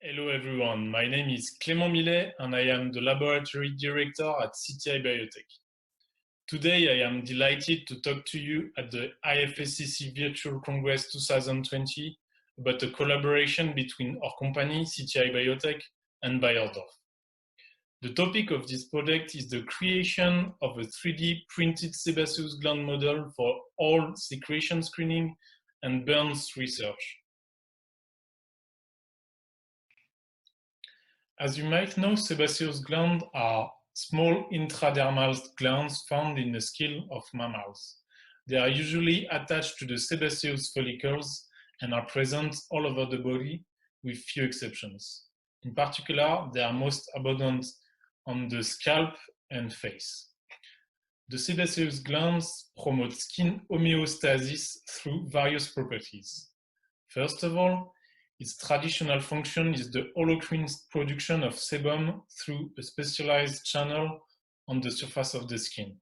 Hello everyone, my name is Clément Millet and I am the Laboratory Director at CTI Biotech. Today I am delighted to talk to you at the IFSCC Virtual Congress 2020 about a collaboration between our company, CTI Biotech, and Bayerdorf. The topic of this project is the creation of a 3D printed sebaceous gland model for all secretion screening and burns research. As you might know, sebaceous glands are small intradermal glands found in the skin of mammals. They are usually attached to the sebaceous follicles and are present all over the body, with few exceptions. In particular, they are most abundant on the scalp and face. The sebaceous glands promote skin homeostasis through various properties. First of all, its traditional function is the holocrine production of sebum through a specialized channel on the surface of the skin.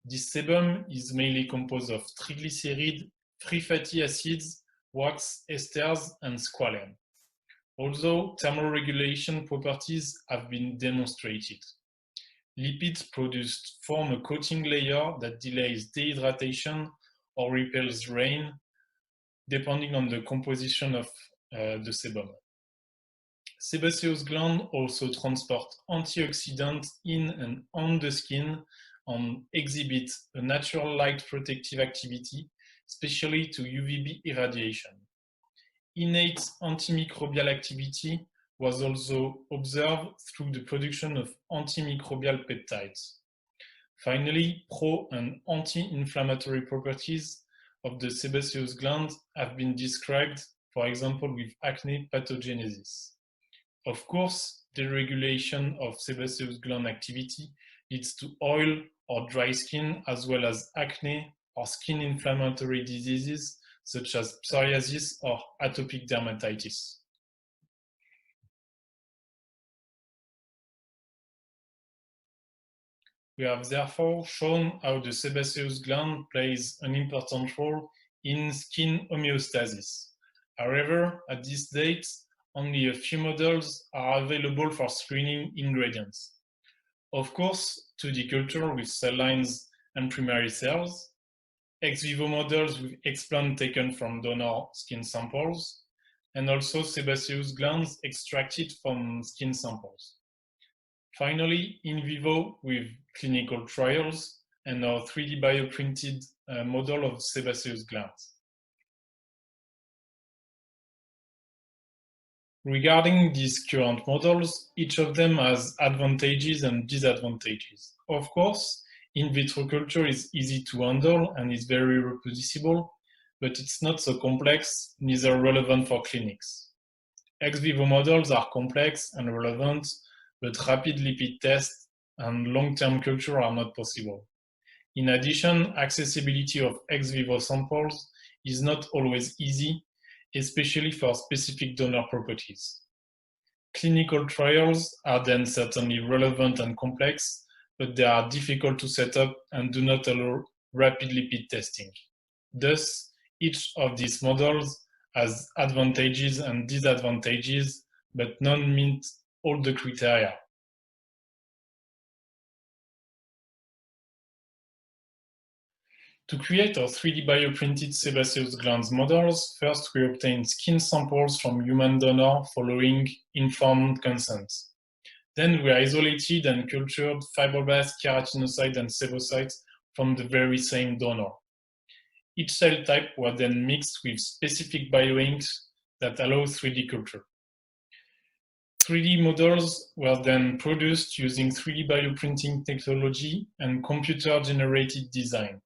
This sebum is mainly composed of triglyceride, free fatty acids, wax, esters, and squalene. Although thermoregulation properties have been demonstrated, lipids produced form a coating layer that delays dehydration or repels rain, depending on the composition of the sebum. Sebaceous glands also transport antioxidants in and on the skin and exhibit a natural light protective activity, especially to UVB irradiation. Innate antimicrobial activity was also observed through the production of antimicrobial peptides. Finally, pro- and anti-inflammatory properties of the sebaceous gland have been described, for example, with acne pathogenesis. Of course, deregulation of sebaceous gland activity leads to oil or dry skin, as well as acne or skin inflammatory diseases such as psoriasis or atopic dermatitis. We have therefore shown how the sebaceous gland plays an important role in skin homeostasis. However, at this date, only a few models are available for screening ingredients. Of course, 2D culture with cell lines and primary cells, ex vivo models with explant taken from donor skin samples, and also sebaceous glands extracted from skin samples. Finally, in vivo with clinical trials and our 3D bioprinted model of sebaceous glands. Regarding these current models, each of them has advantages and disadvantages. Of course, in vitro culture is easy to handle and is very reproducible, but it's not so complex, neither relevant for clinics. Ex vivo models are complex and relevant, but rapid lipid tests and long-term culture are not possible. In addition, accessibility of ex vivo samples is not always easy, especially for specific donor properties. Clinical trials are then certainly relevant and complex, but they are difficult to set up and do not allow rapid lipid testing. Thus, each of these models has advantages and disadvantages, but none meet all the criteria. To create our 3D bioprinted sebaceous glands models, first we obtain skin samples from human donor following informed consent. Then we isolated and cultured fibroblast, keratinocytes, and sebocytes from the very same donor. Each cell type was then mixed with specific bioinks that allow 3D culture. 3D models were then produced using 3D bioprinting technology and computer-generated design.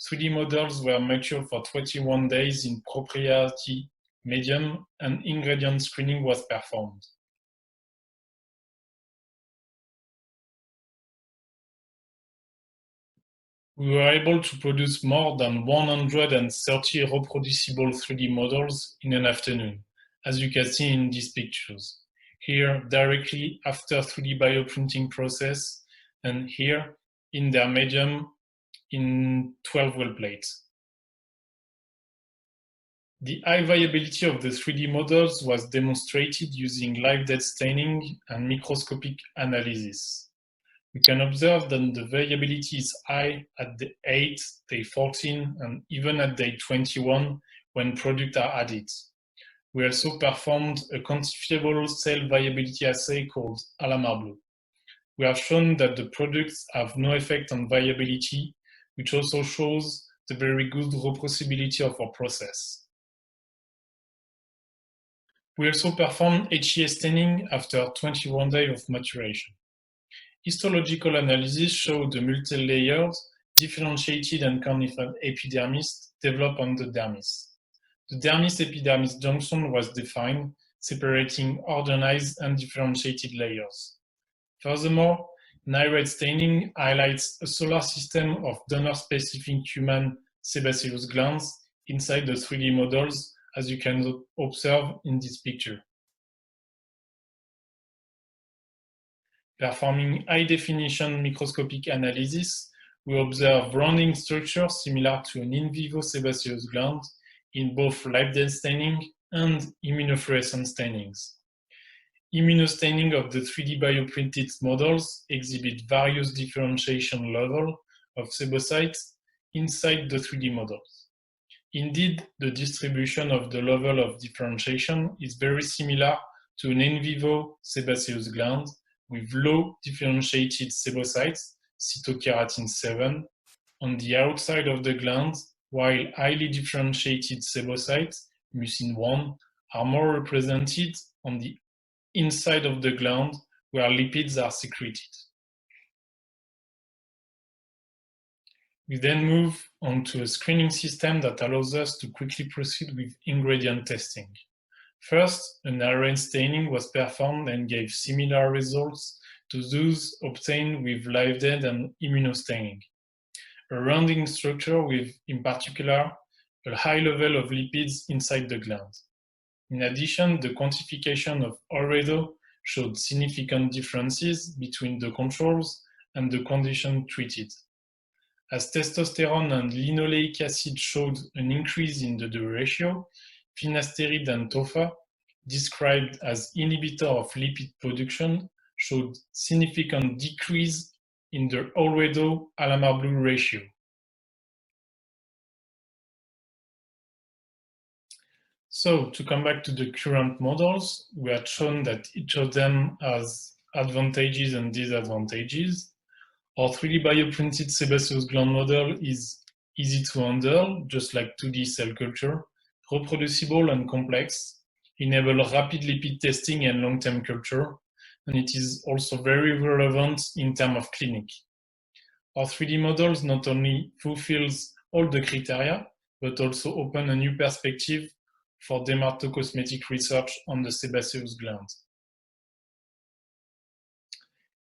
3D models were matured for 21 days in proprietary medium and ingredient screening was performed. We were able to produce more than 130 reproducible 3D models in an afternoon, as you can see in these pictures. Here, directly after 3D bioprinting process, and here in their medium in 12 well plates. The high viability of the 3D models was demonstrated using live dead staining and microscopic analysis. We can observe that the variability is high at day 8, day 14, and even at day 21 when products are added. We also performed a quantifiable cell viability assay called Alamar Blue. We have shown that the products have no effect on viability, which also shows the very good reproducibility of our process. We also performed HEA staining after 21 days of maturation. Histological analysis showed the multi-layered, differentiated and conical epidermis developed on the dermis. The dermis-epidermis junction was defined, separating organized and differentiated layers. Furthermore, NIRAD staining highlights a solar system of donor-specific human sebaceous glands inside the 3D models, as you can observe in this picture. Performing high-definition microscopic analysis, we observe rounding structure similar to an in vivo sebaceous gland in both live dead staining and immunofluorescent stainings. Immunostaining of the 3D bioprinted models exhibit various differentiation levels of sebocytes inside the 3D models. Indeed, the distribution of the level of differentiation is very similar to an in vivo sebaceous gland with low differentiated sebocytes, cytokeratin 7, on the outside of the gland, while highly differentiated sebocytes, mucin 1, are more represented on the inside of the gland where lipids are secreted. We then move on to a screening system that allows us to quickly proceed with ingredient testing. First, an array staining was performed and gave similar results to those obtained with live dead and immunostaining. A rounding structure with, in particular, a high level of lipids inside the gland. In addition, the quantification of albedo showed significant differences between the controls and the condition treated. As testosterone and linoleic acid showed an increase in the ratio, finasteride and TOFA, described as inhibitor of lipid production, showed significant decrease in the albedo-Alamar Blue ratio. So, to come back to the current models, we have shown that each of them has advantages and disadvantages. Our 3D bioprinted sebaceous gland model is easy to handle, just like 2D cell culture, reproducible and complex, enable rapid lipid testing and long-term culture, and it is also very relevant in terms of clinic. Our 3D models not only fulfills all the criteria, but also open a new perspective for dermatocosmetic research on the sebaceous gland.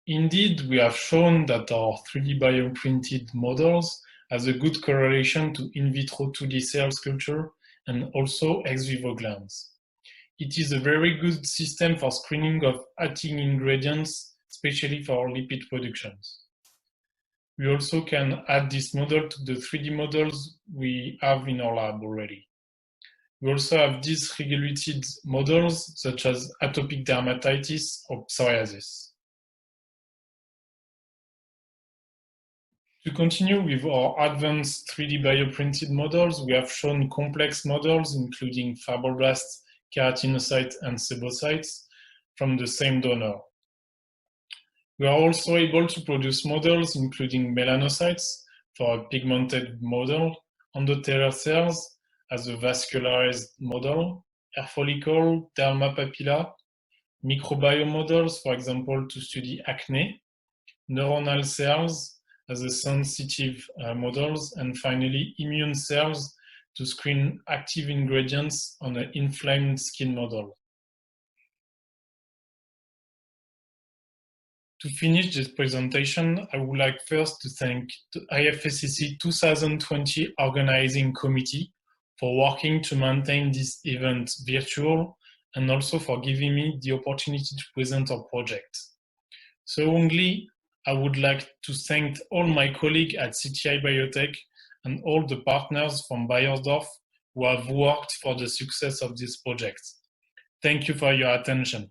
Indeed, we have shown that our 3D bioprinted models has a good correlation to in vitro 2D cell culture and also ex vivo glands. It is a very good system for screening of active ingredients, especially for lipid productions. We also can add this model to the 3D models we have in our lab already. We also have dysregulated models such as atopic dermatitis or psoriasis. To continue with our advanced 3D bioprinted models, we have shown complex models including fibroblasts, keratinocytes, and sebocytes from the same donor. We are also able to produce models including melanocytes for a pigmented model, endothelial cells as a vascularized model, hair follicle, derma papilla, microbiome models, for example, to study acne, neuronal cells as a sensitive models, and finally immune cells to screen active ingredients on an inflamed skin model. To finish this presentation, I would like first to thank the IFSCC 2020 Organizing Committee for working to maintain this event virtual and also for giving me the opportunity to present our project. Secondly, I would like to thank all my colleagues at CTI Biotech and all the partners from Bayersdorf who have worked for the success of this project. Thank you for your attention.